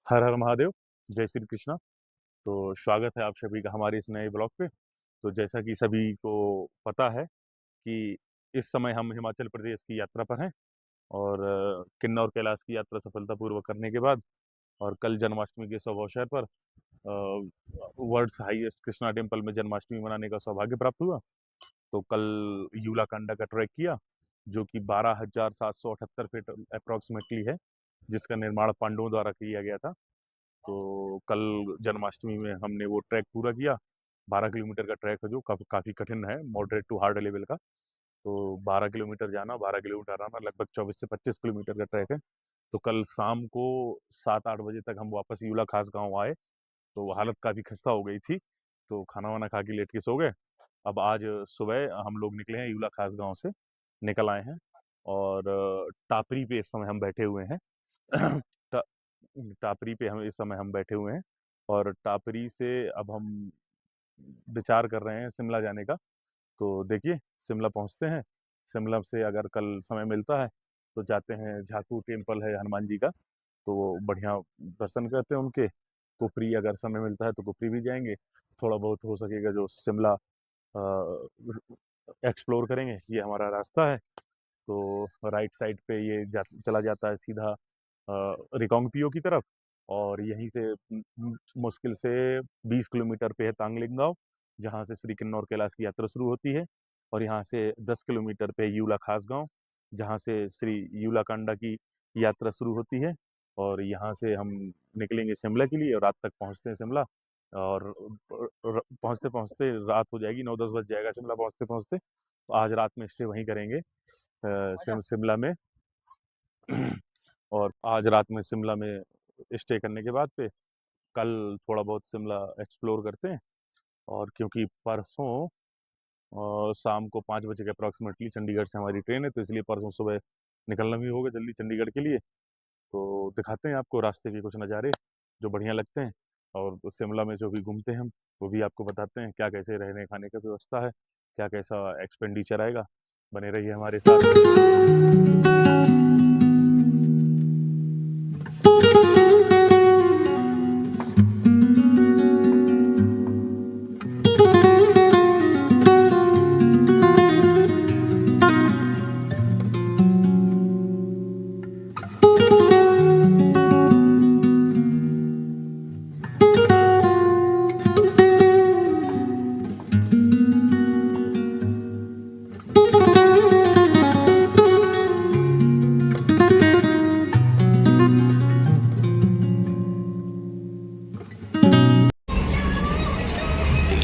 हर हर महादेव। जय श्री कृष्णा। तो स्वागत है आप सभी का हमारे इस नए ब्लॉग पे। तो जैसा कि सभी को पता है कि इस समय हम हिमाचल प्रदेश की यात्रा पर हैं और किन्नौर कैलाश की यात्रा सफलतापूर्वक करने के बाद और कल जन्माष्टमी के शुभ अवसर पर वर्ल्ड्स हाईएस्ट कृष्णा टेम्पल में जन्माष्टमी मनाने का सौभाग्य प्राप्त हुआ। तो कल यूलाकांडा का ट्रैक किया, जो कि 12,778 फीट अप्रॉक्सीमेटली है, जिसका निर्माण पांडवों द्वारा किया गया था। तो कल जन्माष्टमी में हमने वो ट्रैक पूरा किया। 12 किलोमीटर का ट्रैक है, जो काफ़ी कठिन है, मॉडरेट टू हार्ड लेवल का। तो 12 किलोमीटर जाना, 12 किलोमीटर आना, लगभग 24 से 25 किलोमीटर का ट्रैक है। तो कल शाम को 7-8 बजे तक हम वापस यूला खास गांव आए। तो हालत काफ़ी खस्ता हो गई थी, तो खाना वाना खा के लेट के सो गए। अब आज सुबह हम लोग निकले हैं, यूला खास गांव से निकल आए हैं और टापरी पे इस समय हम बैठे हुए हैं। टा, टापरी पे हम इस समय हम बैठे हुए हैं और टापरी से अब हम विचार कर रहे हैं शिमला जाने का। तो देखिए, शिमला पहुंचते हैं। शिमला से अगर कल समय मिलता है तो जाते हैं, झाकू टेम्पल है हनुमान जी का, तो वो बढ़िया दर्शन करते हैं उनके। कुफरी अगर समय मिलता है तो कुफरी भी जाएंगे। थोड़ा बहुत हो सकेगा जो शिमला एक्सप्लोर करेंगे। ये हमारा रास्ता है। तो राइट साइड पे ये चला जाता है सीधा रिकांगपिओ की तरफ। और यहीं से मुश्किल से 20 किलोमीटर पे है तांगलिंग गांव, जहाँ से श्री किन्नौर कैलाश की यात्रा शुरू होती है। और यहाँ से 10 किलोमीटर पे यूला खास गांव, जहाँ से श्री यूला कांडा की यात्रा शुरू होती है। और यहाँ से हम निकलेंगे शिमला के लिए और रात तक पहुँचते हैं शिमला। और पहुँचते पहुँचते रात हो जाएगी, 9-10 बज जाएगा शिमला पहुँचते पहुँचते। तो आज रात में स्टे वहीं करेंगे शिमला में। और आज रात में शिमला में स्टे करने के बाद पे कल थोड़ा बहुत शिमला एक्सप्लोर करते हैं। और क्योंकि परसों शाम को 5 बजे के अप्रॉक्सीमेटली चंडीगढ़ से हमारी ट्रेन है, तो इसलिए परसों सुबह निकलना भी होगा जल्दी चंडीगढ़ के लिए। तो दिखाते हैं आपको रास्ते के कुछ नज़ारे जो बढ़िया लगते हैं। और शिमला में जो भी घूमते हैं हम, वो भी आपको बताते हैं क्या कैसे रहने खाने का व्यवस्था है, क्या कैसा एक्सपेंडिचर आएगा। बने रहिए हमारे साथ।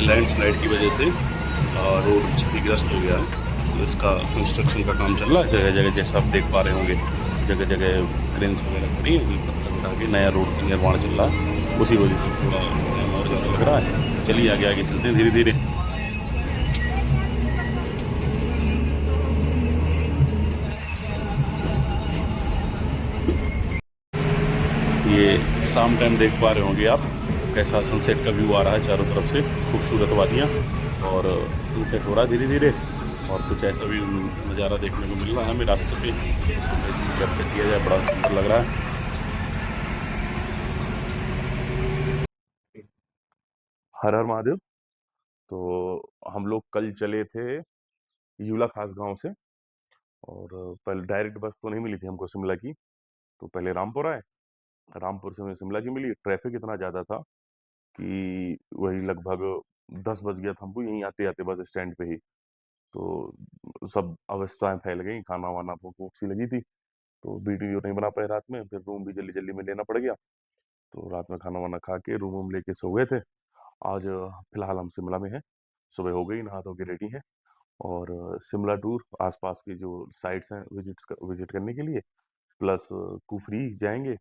लैंडस्लाइड की वजह से रोड क्षतिग्रस्त हो गया है। तो इसका कंस्ट्रक्शन का काम चल रहा है जगह जगह, जैसा आप देख पा रहे होंगे। जगह जगह क्रेन्स वगैरह खड़ी हैं, पत्थर उठा के नया रोड का निर्माण चल रहा है। उसी वजह से थोड़ा टाइम और ज़्यादा लग रहा है। चलिए आगे आगे चलते हैं धीरे धीरे। ये शाम टाइम देख पा रहे होंगे आप, कैसा सनसेट का व्यू आ रहा है चारों तरफ से, खूबसूरत वादियाँ। और सनसेट हो रहा है धीरे धीरे। और कुछ ऐसा भी नज़ारा देखने को मिल रहा है हमें रास्ते पे। इसमें कैप्चर किया जाए, बड़ा सुंदर लग रहा है। हर हर महादेव। तो हम लोग कल चले थे यूला खास गांव से। और पहले डायरेक्ट बस तो नहीं मिली थी हमको शिमला की, तो पहले रामपुर आए। रामपुर से हमें शिमला की मिली। ट्रैफिक इतना ज़्यादा था कि वही लगभग 10 बज गया था हमको यहीं आते आते बस स्टैंड पे ही। तो सब अवस्थाएं फैल गई, खाना वाना भूख भूख सी लगी थी। तो वीडियो नहीं बना पाए रात में, फिर रूम भी जल्दी जल्दी में लेना पड़ गया। तो रात में खाना वाना खा के रूम वूम लेके सो गए थे। आज फिलहाल हम शिमला में हैं। सुबह हो गई, नहा धो के रेडी हैं। और शिमला टूर आसपास की जो साइट्स हैं विजिट करने के लिए, प्लस कुफरी जाएंगे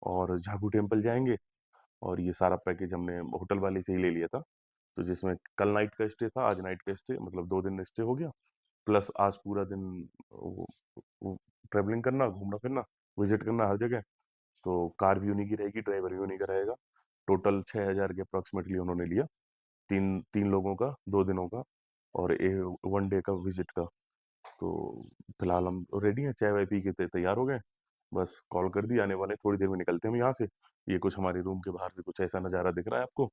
और झाकू टेम्पल जाएंगे। और ये सारा पैकेज हमने होटल वाले से ही ले लिया था। तो जिसमें कल नाइट का स्टे था, आज नाइट का स्टे, मतलब 2 दिन स्टे हो गया। प्लस आज पूरा दिन ट्रेवलिंग करना, घूमना फिरना, विजिट करना हर जगह। तो कार भी उन्हीं की रहेगी, ड्राइवर भी उन्हीं का रहेगा। टोटल 6,000 के अप्रॉक्सीमेटली उन्होंने लिया, तीन तीन लोगों का, 2 दिनों का और 1 डे का विजिट का। तो फिलहाल हम रेडी हैं, चाय वाय पी के तैयार हो गए। बस कॉल कर दी, आने वाले हैं, थोड़ी देर में निकलते हैं हम यहाँ से। ये कुछ हमारे रूम के बाहर से कुछ ऐसा नज़ारा दिख रहा है आपको,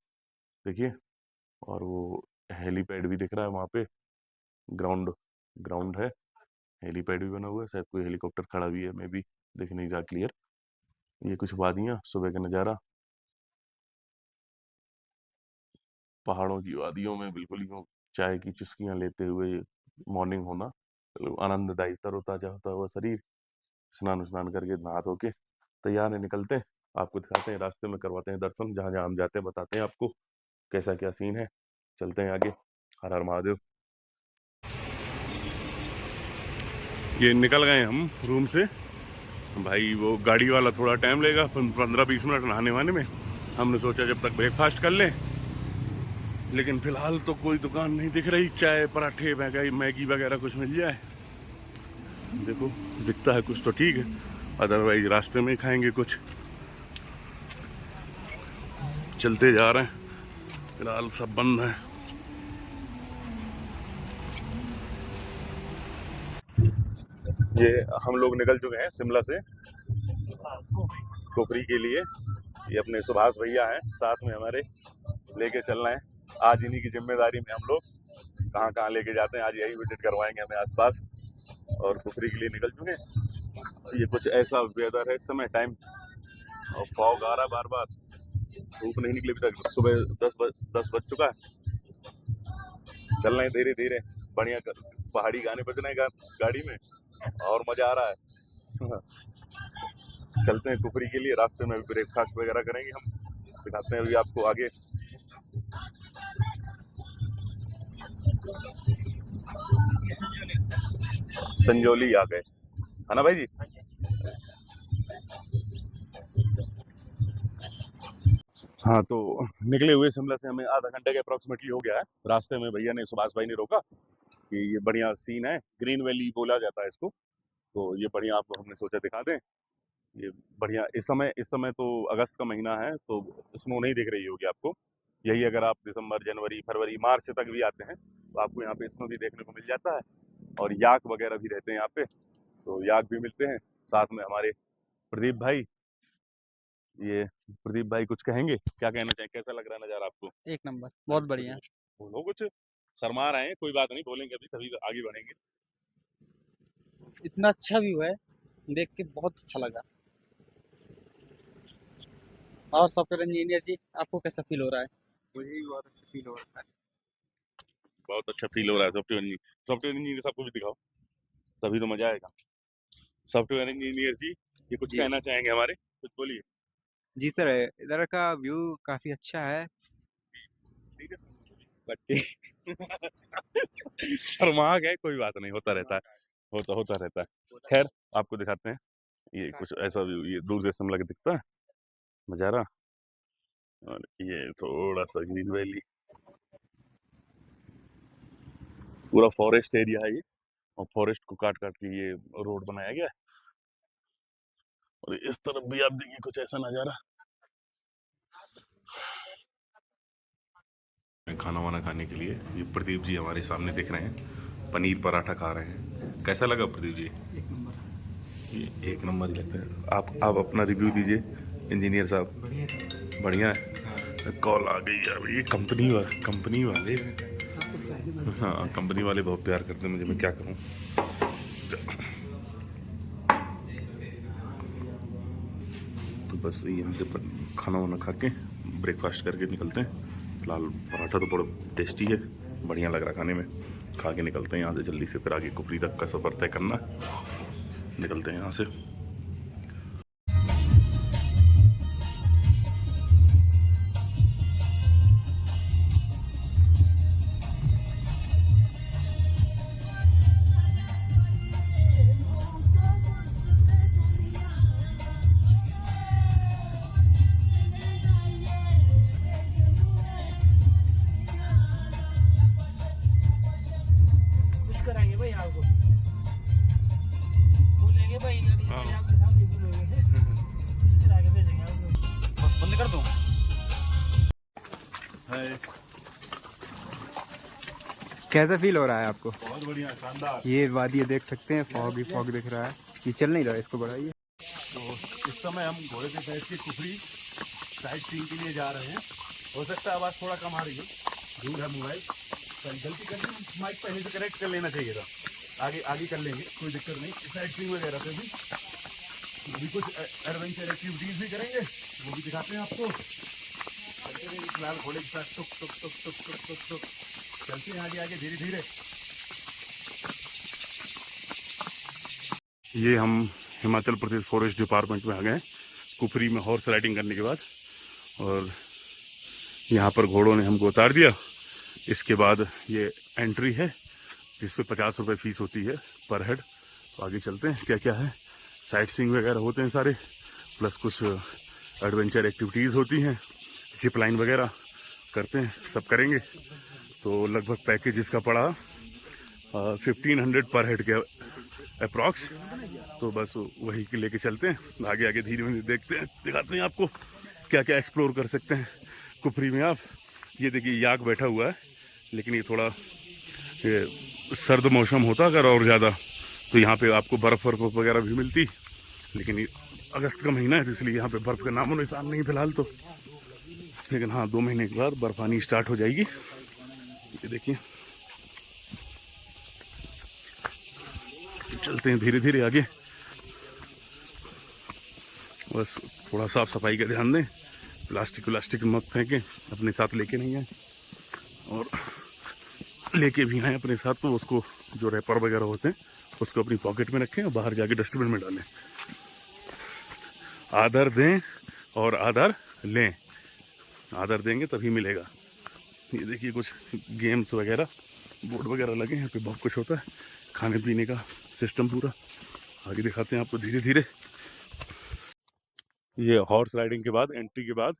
देखिए। और वो हेलीपैड भी दिख रहा है वहाँ पे, ग्राउंड ग्राउंड है, हेलीपैड भी बना हुआ है, शायद कोई हेलीकॉप्टर खड़ा भी है, मे बी, दिख नहीं रहा क्लियर। ये कुछ वादियाँ, सुबह का नज़ारा, पहाड़ों की वादियों में बिल्कुल यूँ चाय की चुस्कियाँ लेते हुए मॉर्निंग होना, मतलब आनंददायी, तरोताज़ा होता हुआ शरीर, स्नान-विस्नान करके, नहा धो के तैयार हैं, निकलते हैं। आपको दिखाते हैं, रास्ते में करवाते हैं दर्शन, जहाँ-जहाँ हम जाते हैं बताते हैं आपको, कैसा क्या सीन है। चलते हैं आगे। हर हर महादेव। ये निकल गए हम रूम से भाई, वो गाड़ी वाला थोड़ा टाइम लेगा, 15-20 मिनट नहाने वाने में। हमने सोचा जब तक ब्रेकफास्ट कर लें, लेकिन फिलहाल तो कोई दुकान नहीं दिख रही, चाय पराठे मैगी वगैरह कुछ मिल जाए। देखो दिखता है कुछ तो ठीक है, अदरवाइज रास्ते में खाएंगे कुछ। चलते जा रहे हैं, फिलहाल सब बंद है। ये हम लोग निकल चुके हैं शिमला से कुफरी के लिए। ये अपने सुभाष भैया हैं साथ में हमारे, लेके चल रहे हैं। आज इन्हीं की जिम्मेदारी में हम लोग कहाँ कहाँ लेके जाते हैं, आज यही विजिट करवाएंगे हमें आसपास। और कुफरी के लिए निकल चुके हैं। ये कुछ ऐसा वेदर है इस समय, टाइम, और फॉग आ रहा है बार बार, धूप नहीं निकली अभी तक, सुबह 10 बज चुका है। चल रहे हैं धीरे धीरे, बढ़िया पहाड़ी गाने बज रहे हैं गाड़ी में, और मजा आ रहा है। चलते हैं कुफरी के लिए, रास्ते में ब्रेकफास्ट वगैरह करेंगे हम, दिखाते हैं अभी आपको आगे। संजौली आ गए, है ना भाई जी? हाँ, तो निकले हुए शिमला से हमें आधा घंटे के अप्रोक्सीमेटली हो गया है। रास्ते में भैया ने, सुभाष भाई ने रोका कि ये बढ़िया सीन है, ग्रीन वैली बोला जाता है इसको, तो ये बढ़िया आपको हमने सोचा दिखा दें। ये बढ़िया, इस समय तो अगस्त का महीना है, तो स्नो नहीं दिख रही होगी आपको। यही अगर आप दिसंबर, जनवरी, फरवरी, मार्च तक भी आते हैं तो आपको यहाँ पे स्नो भी देखने को मिल जाता है। और याक वगैरह भी रहते हैं यहाँ पे, तो याक भी मिलते हैं। साथ में हमारे प्रदीप भाई, ये प्रदीप भाई कुछ कहेंगे, क्या कहना चाहें, कैसा लग रहा है नज़ारा आपको? एक नंबर, बहुत बढ़िया। बोलो कुछ, शर्मा रहे हैं, कोई बात नहीं, बोलेंगे अभी तभी तो आगे बढ़ेंगे। इतना अच्छा व्यू है, देख के बहुत अच्छा लगा। और सॉफ्टवेयर इंजीनियर जी, आपको कैसा फील हो रहा है? मुझे भी बहुत अच्छा फील हो रहा है। बहुत अच्छा फील हो रहा है। सॉफ्टवेयर इंजीनियर सबको भी दिखाओ, तभी तो मजा आएगा। सॉफ्टवेयर इंजीनियर जी, ये कुछ जी कहना चाहेंगे हमारे, कुछ बोलिए। जी सर, इधर का व्यू काफी अच्छा है, बट शर्मा गए, कोई बात नहीं, होता रहता है, होता रहता है। खैर, आपको दिखाते हैं, ये कुछ ऐसा व्यू, ये दूर से शिमला के दिखता है नज़ारा। और ये थोड़ा सा ग्रीन वैली, पूरा फॉरेस्ट एरिया है ये, और फॉरेस्ट को काट काट के ये रोड बनाया गया है। और इस तरफ भी आप देखिए कुछ ऐसा नज़ारा। खाना वाना खाने के लिए ये प्रदीप जी हमारे सामने दिख रहे हैं, पनीर पराठा खा रहे हैं। कैसा लगा प्रदीप जी? एक नंबर। ये एक नंबर ही लगता है। आप अपना रिव्यू दीजिए इंजीनियर साहब। बढ़िया है। कॉल आ गई है अभी, कंपनी वाले, हाँ कंपनी वाले बहुत प्यार करते हैं मुझे, मैं क्या करूँ। तो बस यहाँ से खाना वाना खा के ब्रेकफास्ट करके निकलते हैं। फिलहाल पराठा तो बड़ा टेस्टी है, बढ़िया लग रहा खाने में। खा के निकलते हैं यहाँ से जल्दी से, फिर आगे कुफरी तक का सफ़र तय करना। निकलते हैं यहाँ से। कुछ कराएंगे भाई आपको, बोलेंगे भाई अभी आपके सामने बोलेंगे, कुछ करा के भेजेंगे आपको। बंद कर दूं? कैसा फील हो रहा है आपको? बहुत बढ़िया, शानदार। ये वादी देख सकते हैं, फॉग ही फॉग दिख रहा है, ये चल नहीं रहा है, इसको बढ़ाइए। तो इस समय हम घोड़े पे बैठ के कुफरी साइड सीइंग के लिए जा रहे हैं। हो सकता है आवाज़ थोड़ा कम आ रही हो, दूर है मोबाइल, गलती कर दी, माइक पहले से कनेक्ट कर लेना चाहिए था। आगे आगे कर लेंगे, कोई दिक्कत नहीं। साइड सीइंग वगैरह पे भी अभी कुछ एडवेंचर एक्टिविटीज़ भी करेंगे, वो भी दिखाते हैं आपको। चलते हैं फिलहाल घोड़े के साथ टुक टुक टुक टुक टुक टुक टुक चलते हैं आगे आगे धीरे धीरे। ये हम हिमाचल प्रदेश फॉरेस्ट डिपार्टमेंट में आ गए हैं कुफरी में हॉर्स राइडिंग करने के बाद, और यहाँ पर घोड़ों ने हमको उतार दिया। इसके बाद ये एंट्री है जिस पे 50 रुपये फ़ीस होती है पर हेड। तो आगे चलते हैं, क्या क्या है, साइट सीइंग वगैरह होते हैं सारे, प्लस कुछ एडवेंचर एक्टिविटीज़ होती हैं, जिप लाइन वगैरह करते हैं, सब करेंगे। तो लगभग पैकेज इसका पड़ा 1500 पर हेड के अप्रॉक्स। तो बस वही के लेके चलते हैं आगे आगे धीरे धीरे, देखते हैं, दिखाते हैं आपको क्या क्या एक्सप्लोर कर सकते हैं कुफरी में आप। ये देखिए याक बैठा हुआ है, लेकिन ये थोड़ा सर्द मौसम होता अगर और ज़्यादा तो यहाँ पे आपको बर्फ़ वगैरह भी मिलती, लेकिन ये अगस्त का महीना है तो इसलिए यहाँ पे बर्फ़ का नामो निशान नहीं फिलहाल तो। लेकिन हाँ, 2 महीने के बाद बर्फ़ानी स्टार्ट हो जाएगी। ये देखिए, चलते हैं धीरे धीरे आगे। बस थोड़ा साफ सफाई का ध्यान दें, प्लास्टिक मत फेंकें, अपने साथ लेके नहीं आए, और लेके भी आए अपने साथ तो उसको जो रैपर वगैरह होते हैं उसको अपनी पॉकेट में रखें और बाहर जाके डस्टबिन में डालें। आदर दें और आदर लें, आदर देंगे तभी मिलेगा। ये देखिए कुछ गेम्स वगैरह, बोर्ड वगैरह लगे हैं, यहाँ पे बहुत कुछ होता है, खाने पीने का सिस्टम पूरा। आगे दिखाते हैं आपको धीरे धीरे। ये हॉर्स राइडिंग के बाद, एंट्री के बाद,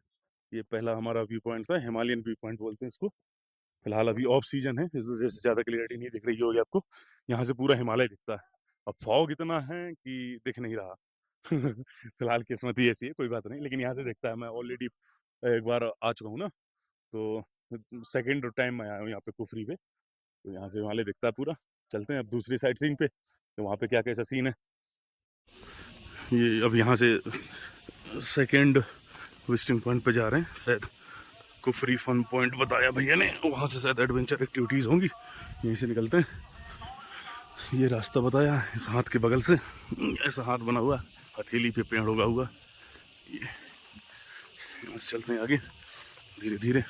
ये पहला हमारा व्यू पॉइंट था, हिमालयन व्यू पॉइंट बोलते हैं इसको। फिलहाल अभी ऑफ सीजन है, इस वजह से ज़्यादा क्लियरिटी नहीं दिख रही होगी आपको। यहाँ से पूरा हिमालय दिखता है। अब फॉग इतना है कि दिख नहीं रहा। फिलहाल किस्मत ही ऐसी है, कोई बात नहीं, लेकिन यहाँ से दिखता है। मैं ऑलरेडी एक बार आ चुका हूँ ना, तो सेकेंड टाइम मैं आया हूँ यहाँ पे कुफरी पे, तो यहाँ से हिमालय दिखता है पूरा। चलते हैं अब दूसरी साइड सीन पे, तो वहाँ पे क्या कैसा सीन है। ये अब यहाँ से सेकेंड विजिटिंग पॉइंट पे जा रहे हैं, शायद कुफरी फन पॉइंट बताया भैया ने, वहाँ से शायद एडवेंचर एक्टिविटीज़ होंगी। यहीं से निकलते हैं, ये रास्ता बताया इस हाथ के बगल से, ऐसा हाथ बना हुआ, हथेली पे पेड़ उगा हुआ। ये यहाँ से चलते हैं आगे धीरे धीरे।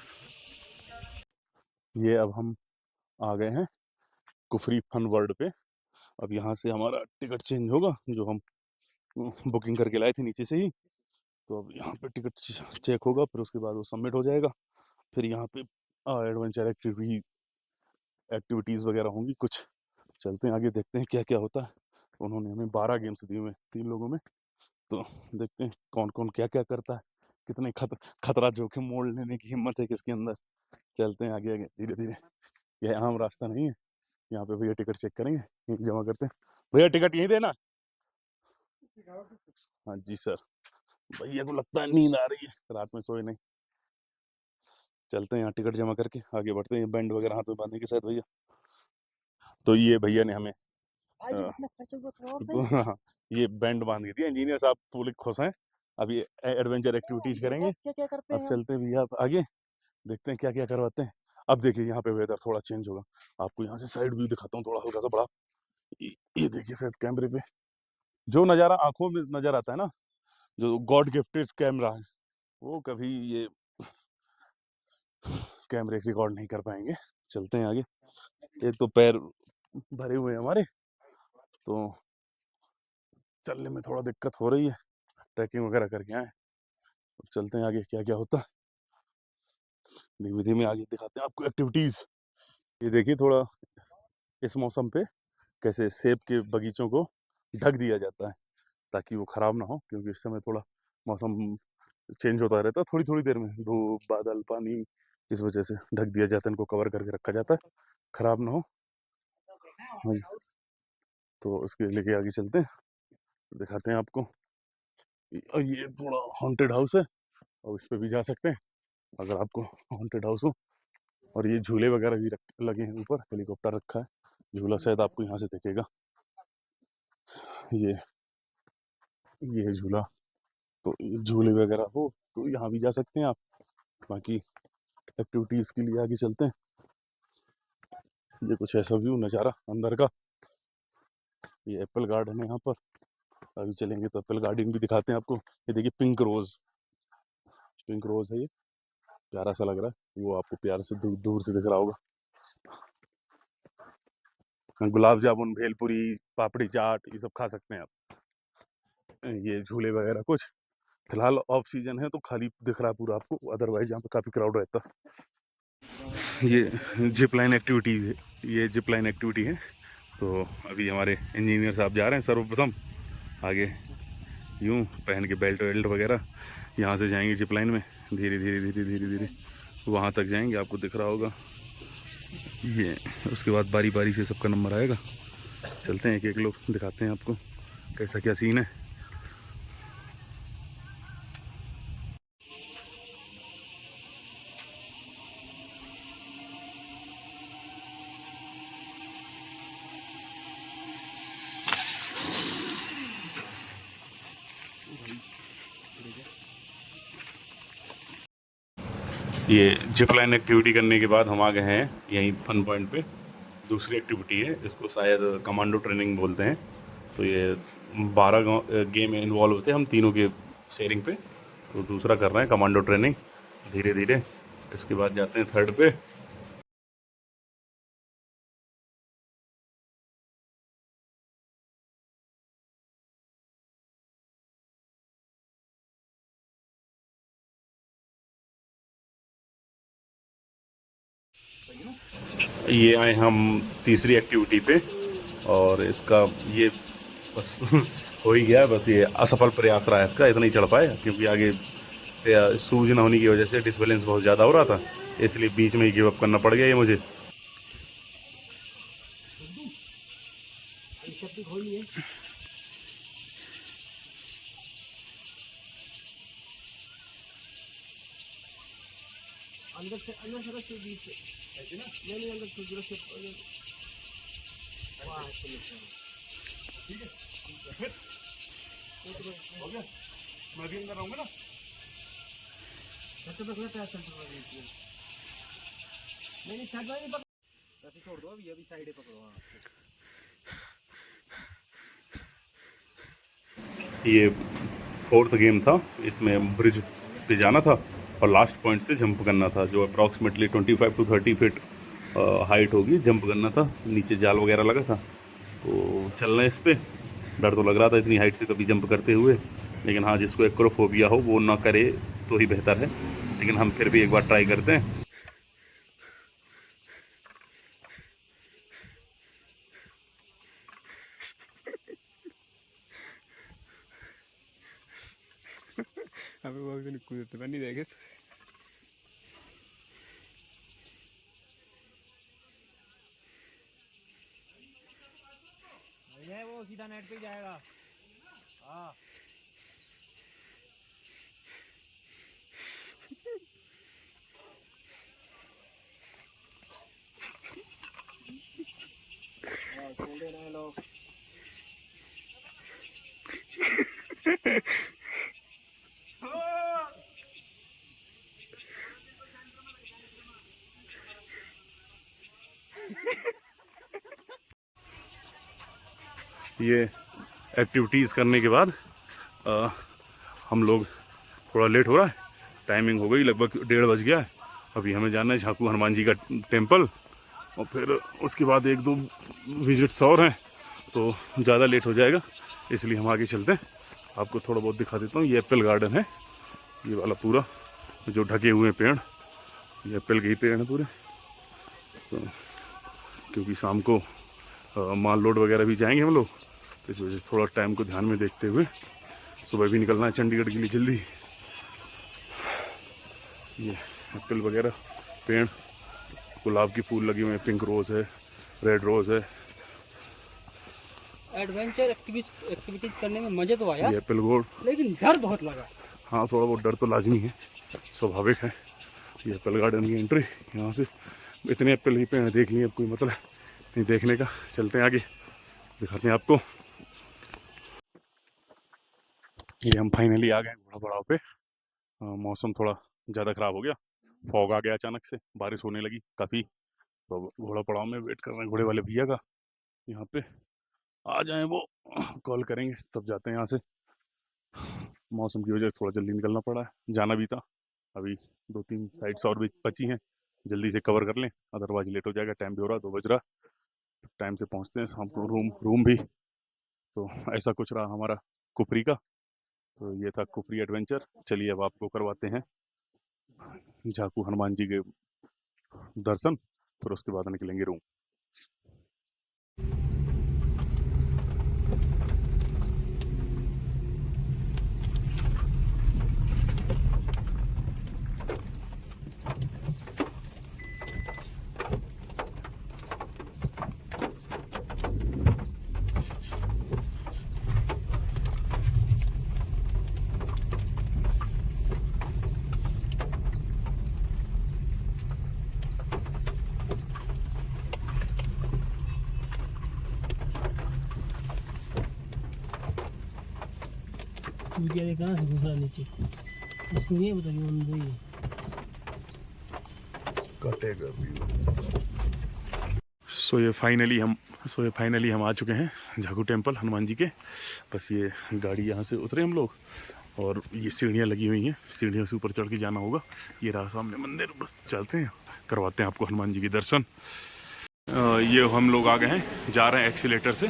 ये अब हम आ गए हैं कुफरी फन वर्ल्ड पे। अब यहाँ से हमारा टिकट चेंज होगा, जो हम बुकिंग करके लाए थे नीचे से ही। तो अब यहाँ पे टिकट चेक होगा, फिर उसके बाद वो सबमिट हो जाएगा। फिर यहाँ पे एडवेंचर एक्टिविटीज़ वगैरह होंगी कुछ। चलते हैं आगे, देखते हैं क्या क्या होता है। उन्होंने हमें 12 गेम्स दिए हुए हैं 3 लोगों में, तो देखते हैं कौन कौन क्या क्या करता है, कितने खतरा जोखिम मोड़ लेने की हिम्मत है किसके अंदर। चलते हैं आगे आगे धीरे धीरे। यह आम रास्ता नहीं है, यहाँ पे भैया टिकट चेक करेंगे, यहीं जमा करते हैं। भैया टिकट यहीं देना। हाँ जी सर। भैया को लगता है नींद आ रही है, रात में सोए नहीं। चलते हैं यहाँ टिकट जमा करके आगे बढ़ते हैं। बैंड वगैरह हाथ में बांधने के साथ भैया, तो ये भैया ने हमें हाँ, ये बैंड बांध के दिया। इंजीनियर साहब पूरे खुश हैं। अब ये एडवेंचर एक्टिविटीज करेंगे। अब चलते हैं भैया आप आगे, देखते हैं क्या क्या करवाते हैं। अब देखिए यहाँ पे वेदर थोड़ा चेंज होगा, आपको यहाँ से साइड व्यू दिखाता हूँ थोड़ा हल्का सा बड़ा। ये देखिए शायद कैमरे पे जो नज़ारा आंखों में नजर आता है ना, जो गॉड गिफ्टेड कैमरा है, वो कभी ये कैमरे रिकॉर्ड नहीं कर पाएंगे। चलते हैं आगे। एक तो पैर भरे हुए हैं हमारे, तो चलने में थोड़ा दिक्कत हो रही है, ट्रैकिंग वगैरह करके आए। अब चलते हैं आगे क्या क्या होता है, धीमे धीमे आगे दिखाते हैं आपको एक्टिविटीज़। ये देखिए थोड़ा इस मौसम पे कैसे सेब के बगीचों को ढक दिया जाता है ताकि वो ख़राब ना हो, क्योंकि इस समय थोड़ा मौसम चेंज होता रहता है, थोड़ी थोड़ी देर में धूप बादल पानी, इस वजह से ढक दिया जाता है, इनको कवर करके रखा जाता है, ख़राब ना हो। हाँ जी, तो उसके लेके आगे चलते हैं, दिखाते हैं आपको। ये थोड़ा हॉन्टेड हाउस है और इस पे भी जा सकते हैं अगर आपको हॉन्टेड हाउस हो। और ये झूले वगैरह भी लगे हैं ऊपर, हेलीकॉप्टर रखा है, झूला शायद आपको यहाँ से दिखेगा। ये ये है झूला। तो ये झूले वगैरह हो तो यहाँ भी जा सकते हैं आप। बाकी एक्टिविटीज़ के लिए आगे चलते हैं। ये कुछ ऐसा व्यू नज़ारा अंदर का। ये एप्पल गार्डन है यहाँ पर। अभी चलेंगे तो एप्पल गार्डन भी दिखाते हैं आपको। ये देखिए पिंक रोज़ है ये। प्यारा सा लग रहा है। वो आपको प्यार से दूर दूर से दिख रहा होगा। गुलाब जामुन, भेलपुरी, पापड़ी चाट ये सब खा सकते हैं आप। ये झूले वगैरह कुछ फिलहाल ऑफ सीजन है तो खाली दिख रहा है पूरा आपको, अदरवाइज यहाँ पे काफ़ी क्राउड रहता है। ये जिप लाइन एक्टिविटीज़ है। ये जिप लाइन एक्टिविटी है। तो अभी हमारे इंजीनियर साहब जा रहे हैं सर्वप्रथम आगे, यूँ पहन के बेल्ट वेल्ट वगैरह। यहाँ से जाएंगे जिप लाइन में धीरे धीरे धीरे धीरे धीरे वहाँ तक जाएंगे, आपको दिख रहा होगा ये। उसके बाद बारी बारी से सबका नंबर आएगा। चलते हैं एक एक लोग दिखाते हैं आपको कैसा क्या सीन है। ये जिप लाइन एक्टिविटी करने के बाद हम आ गए हैं यहीं फन पॉइंट पे। दूसरी एक्टिविटी है, इसको शायद कमांडो ट्रेनिंग बोलते हैं। तो ये 12 गेम इन्वॉल्व होते हैं हम तीनों के शेयरिंग पे। तो दूसरा कर रहे हैं कमांडो ट्रेनिंग धीरे धीरे। इसके बाद जाते हैं थर्ड पे। ये आए हम तीसरी एक्टिविटी पे और इसका ये बस हो ही गया। बस ये असफल प्रयास रहा है इसका, इतना ही चढ़ पाए क्योंकि आगे सूज ना होने की वजह से डिसबैलेंस बहुत ज़्यादा हो रहा था, इसलिए बीच में ही गिव अप करना पड़ गया ये मुझे। अंदर से रख दो बीच से ऐसे ना, नहीं अंदर से रख दो। वाह ठीक है फिर हो गया। मैं भी अंदर रहूँगा ना, तो बस लेते हैं सेंटर में बीच में। नहीं साइड में पकड़, ऐसे छोड़ दो। अभी साइड पकड़ो। हाँ ये फोर्थ गेम था, इसमें ब्रिज पे जाना था और लास्ट पॉइंट से जंप करना था, जो अप्रॉक्सीमेटली 25 to 30 फीट हाइट होगी। जंप करना था, नीचे जाल वगैरह लगा था तो चलना इस पर डर तो लग रहा था इतनी हाइट से कभी जंप करते हुए। लेकिन हाँ, जिसको एक्रोफोबिया हो वो ना करे तो ही बेहतर है, लेकिन हम फिर भी एक बार ट्राई करते हैं। अभी वो भी कूदते बनी देखे। ये वो सीधा नेट पे जाएगा। हाँ छोड़ देना लोग। ये एक्टिविटीज़ करने के बाद हम लोग थोड़ा लेट हो रहा है, टाइमिंग हो गई लगभग 1:30 बज गया है। अभी हमें जाना है झाकू हनुमान जी का टेम्पल और फिर उसके बाद 1-2 विजिट्स और हैं तो ज़्यादा लेट हो जाएगा, इसलिए हम आगे चलते हैं। आपको थोड़ा बहुत दिखा देता हूँ। ये एप्पल गार्डन है, ये वाला पूरा जो ढके हुए पेड़, ये एप्पल के ही पेड़ हैं पूरे। तो क्योंकि शाम को माल लोड वगैरह भी जाएंगे हम लोग, तो इस वजह से थोड़ा टाइम को ध्यान में देखते हुए सुबह भी निकलना है चंडीगढ़ के लिए जल्दी। ये एप्पल वगैरह पेड़, गुलाब के फूल लगे हुए हैं, पिंक रोज़ है, रेड रोज़ है। एडवेंचर एक्टिविटीज करने में मजे तो आया, ये एप्पल गोल्ड, लेकिन डर बहुत लगा। हाँ थोड़ा बहुत डर तो लाजमी है, स्वाभाविक है। ये एप्पल गार्डन की एंट्री, यहाँ से इतने एप्पल ही पेड़ देख लिए, अब कोई मतलब नहीं देखने का। चलते हैं आगे, दिखाते हैं आपको। ये हम फाइनली आ गए घोड़ा पड़ाव पे। मौसम थोड़ा ज़्यादा ख़राब हो गया, फॉग आ गया अचानक से, बारिश होने लगी काफ़ी। तो अब घोड़ा पड़ाव में वेट कर रहे हैं घोड़े वाले भैया का, यहाँ पे आ जाएं वो कॉल करेंगे तब जाते हैं यहाँ से। मौसम की वजह से थोड़ा जल्दी निकलना पड़ा है, जाना भी था। अभी 2-3 साइट्स और भी बची हैं, जल्दी से कवर कर लें, अदरवाइज लेट हो जाएगा। टाइम भी हो रहा, 2 बज रहा, टाइम से पहुँचते हैं शाम को रूम भी। तो ऐसा कुछ रहा हमारा कुफरी का। तो ये था कुफरी एडवेंचर। चलिए अब आपको करवाते हैं झाकू हनुमान जी के दर्शन, फिर उसके बाद निकलेंगे रूम। बेचारे कहाँ से घुसा नीचे, इसको नहीं पता कि हम दे कटेगा सो ये फाइनली हम आ चुके हैं झाकू टेम्पल हनुमान जी के। बस ये गाड़ी यहाँ से उतरे हम लोग, और ये सीढ़ियाँ लगी हुई हैं, सीढ़ियों से ऊपर चढ़ के जाना होगा। ये रहा सामने मंदिर, बस चलते हैं, करवाते हैं आपको हनुमान जी के दर्शन। ये हम लोग आ गए हैं, जा रहे हैं एक्सीलेटर से,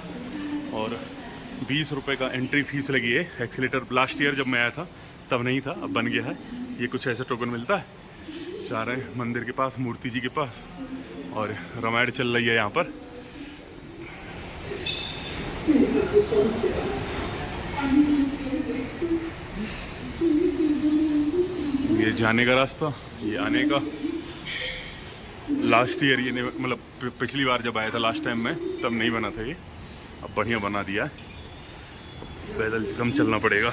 और 20 रुपये का एंट्री फीस लगी है। एक्सीलेटर लास्ट ईयर जब मैं आया था तब नहीं था, अब बन गया है। ये कुछ ऐसा टोकन मिलता है। जा रहे हैं मंदिर के पास, मूर्ति जी के पास, और रामायण चल रही है यहाँ पर। ये जाने का रास्ता, ये आने का। लास्ट ईयर ये मतलब पिछली बार जब आया था लास्ट टाइम में तब नहीं बना था ये, अब बढ़िया बना दिया है। पैदल कम चलना पड़ेगा।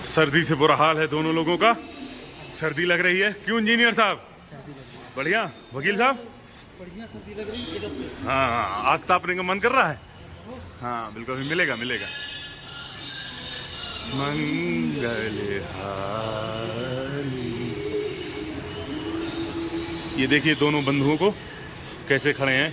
सर्दी से बुरा हाल है दोनों लोगों का, सर्दी लग रही है। क्यों इंजीनियर साहब? बढ़िया। वकील साहब? बढ़िया सर्दी लग रही है। हाँ, आग तापने का मन कर रहा है। हाँ बिल्कुल, मिलेगा मिलेगा। मंगल हारी। ये देखिए दोनों बंधुओं को कैसे खड़े हैं।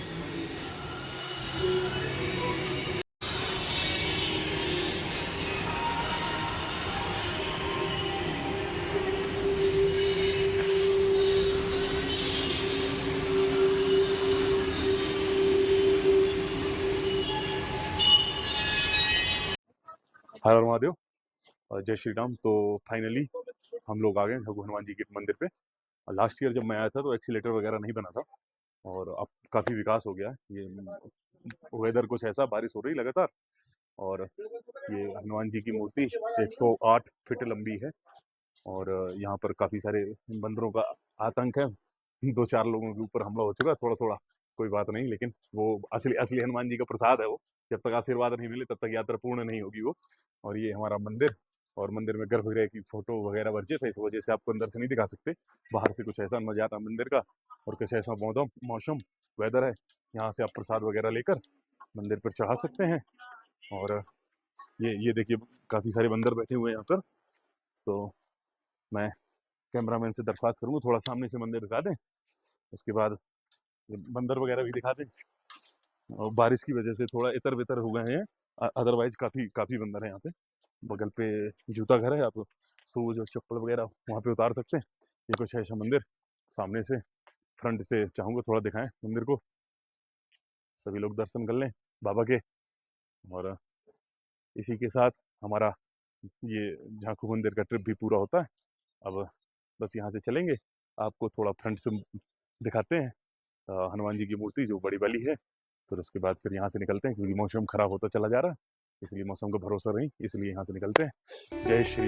हर हर महादेव और जय श्री राम। तो फाइनली हम लोग आ गए झाकू हनुमान जी के मंदिर पे। लास्ट ईयर जब मैं आया था तो एक्सीलेटर वगैरह नहीं बना था, और अब काफ़ी विकास हो गया है। ये वेदर कुछ ऐसा, बारिश हो रही लगातार, और ये हनुमान जी की मूर्ति 108 फीट लंबी है, और यहाँ पर काफ़ी सारे बंदरों का आतंक है। 2-4 लोगों के ऊपर हमला हो चुका है, थोड़ा थोड़ा, कोई बात नहीं, लेकिन वो असली हनुमान जी का प्रसाद है वो। जब तक आशीर्वाद नहीं मिले तब तक यात्रा पूर्ण नहीं होगी वो। और ये हमारा मंदिर, और मंदिर में गर्भगृह की फोटो वगैरह वर्जित है, इस वजह से आपको अंदर से नहीं दिखा सकते। बाहर से कुछ ऐसा नजारा मंदिर का, और कुछ ऐसा मौसम वेदर है। यहाँ से आप प्रसाद वगैरह लेकर मंदिर पर चढ़ा सकते हैं। और ये देखिए काफ़ी सारे बंदर बैठे हुए हैं यहाँ पर। तो मैं कैमरामैन से दरख्वास्त करूँगा थोड़ा सामने से मंदिर दिखा दें, उसके बाद ये बंदर वगैरह भी दिखा दें। और बारिश की वजह से थोड़ा इतर बितर हो गए हैं, अदरवाइज काफ़ी बंदर हैं यहाँ पे। बगल पे जूता घर है, आप शूज और चप्पल वगैरह वहाँ पे उतार सकते हैं। ये कुछ ऐसा मंदिर, सामने से फ्रंट से चाहूँगा थोड़ा दिखाएं मंदिर को, सभी लोग दर्शन कर लें बाबा के। और इसी के साथ हमारा ये झाकू मंदिर का ट्रिप भी पूरा होता है। अब बस यहाँ से चलेंगे, आपको थोड़ा फ्रंट से दिखाते हैं हनुमान जी की मूर्ति जो बड़ी वाली है। फिर उसके बाद फिर यहाँ से निकलते हैं, क्योंकि मौसम खराब होता चला जा रहा है, इसलिए मौसम का भरोसा नहीं, इसलिए यहाँ से निकलते हैं। जय श्री